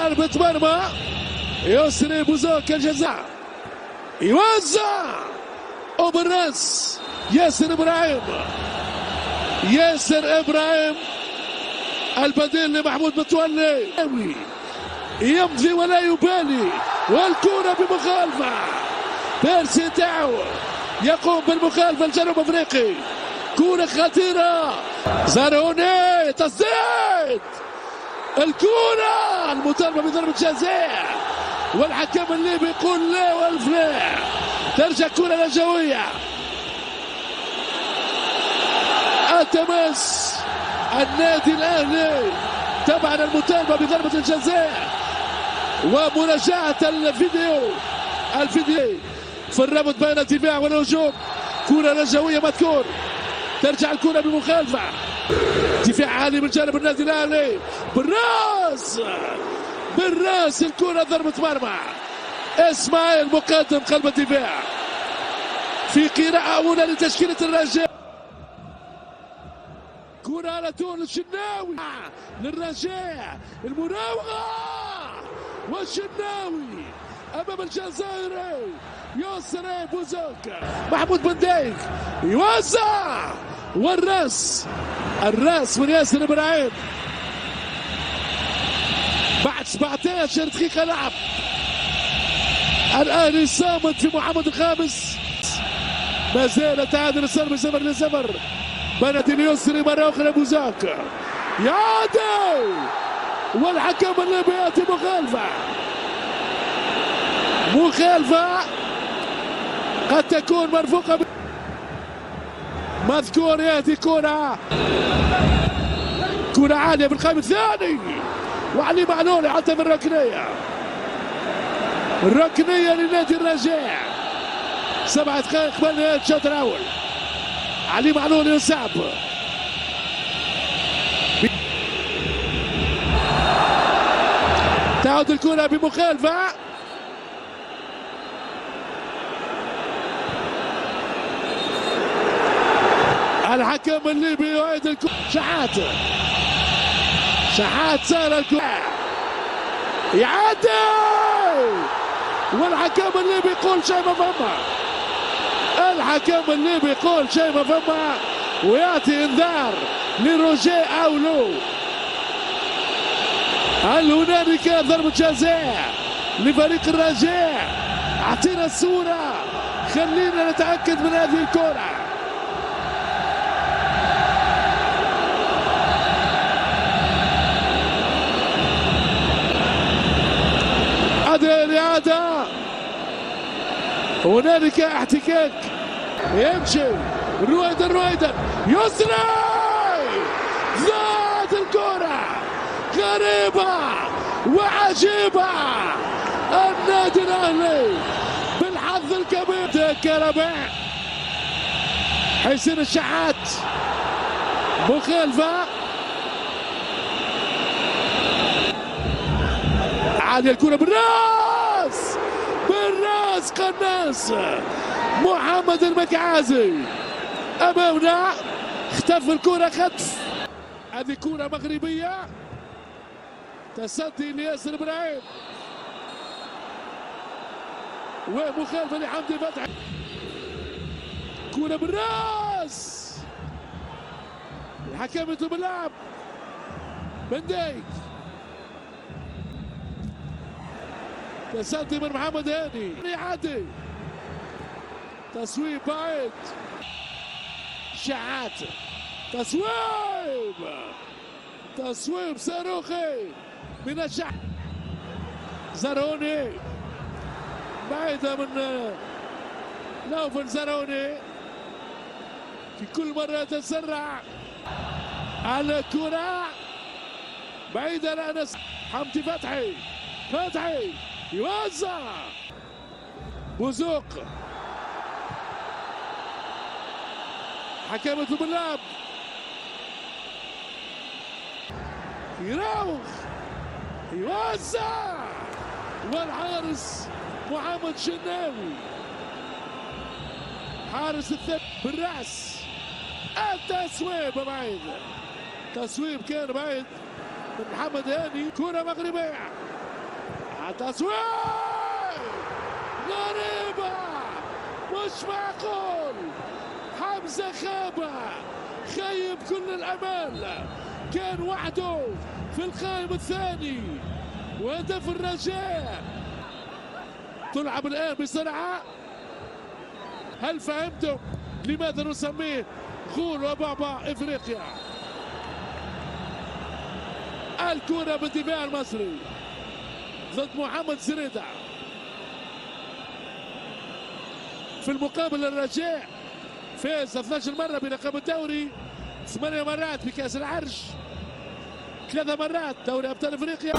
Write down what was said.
ضربة مرمى. يسري بوزوك الجزاء، يوزع وبالراس ياسر ابراهيم. ياسر ابراهيم البديل لمحمود متولي، يمضي ولا يبالي، والكرة بمخالفة. بيرسي تاو يقوم بالمخالفة الجنوب افريقي. كرة خطيرة، زاروني تصديد، الكرة المطالبة بضربة جزاء، والحكم الليبي يقول لا والف لا. ترجع كرة نجوية، التماس النادي الاهلي طبعا المطالبة بضربة الجزاء ومراجعة الفيديو في الربط بين الدفاع والهجوم. كرة نجوية مذكور، ترجع الكرة بمخالفة. دفاع عالي من جانب النادي الاهلي، بالراس الكرة ضربة مرمى. اسماعيل مقدم قلب الدفاع في قراءة أولى لتشكيلة الرجاء. كرة على طول الشناوي للرجاء، المراوغة والشناوي أمام الجزائري يسري بوزوك. محمود بن دايك يوزع، الراس من ياسر ابراهيم بعد 17 دقيقة لعب. الاهلي صامت في محمد الخامس، ما زال تعادل السلبي 0-0 بنت اليسري مرة أخرى بوزاك يعادل، والحكم الليبي يأتي مخالفة قد تكون مرفوقة مذكور. يأتي كرة عالية بالقائم الثاني، وعلي معلول حتى في الركنية لنادي الرجاء. 7 دقائق قبل نهاية الشوط الأول. علي معلول يصعب، تعود الكرة بمخالفة. الحكم الليبي يعيد الكرة. شحات سار الكرة، يعدي، والحكم الليبي يقول شيء ما فما. وياتي انذار لروجيه اولو. هل هنالك ضربة جزاء لفريق الرجاء؟ اعطينا الصورة، خلينا نتأكد من هذه الكرة. هذه الإعادة، هنالك احتكاك، يمشي رويدا يسري، زاد الكرة غريبة وعجيبة. النادي الاهلي بالحظ الكبير. كربع حسين الشحات مخالفة عالية، الكرة بالراس قناص محمد المكعازي امامنا، اختفى الكرة خطف. هذه كرة مغربية، تصدي لياسر ابراهيم ومخالفة لحمدي فتحي. كرة بالراس، الحكم يطلب اللعب. بن دايك، تصدي من محمد هاني، يعدي، تصويب بعيد، شحات، تصويب صاروخي من الشحات. زاروني بعيدة من نوفل زاروني، في كل مرة يتسرع على الكرة بعيدة لأنس. حمدي فتحي يوزع، بوزوق، حكم يطلب اللعب، يراوغ، يوزع، والحارس محمد شناوي، حارس الثاني بالراس. التصويب بعيد، تصويب كان بعيد من محمد هاني. كرة مغربية تصوير غريبة مش معقول. حمزة خابة خيب كل الأمال، كان وحده في القائم الثاني وهدف الرجاء. تلعب الآن بسرعة. هل فهمتم لماذا نسميه غول وبعبع إفريقيا؟ الكرة بالدفاع المصري ضد محمد زريدة. في المقابل الرجاء فاز 12 مرة بلقب الدوري، 8 مرات بكأس العرش، 3 مرات دوري أبطال إفريقيا.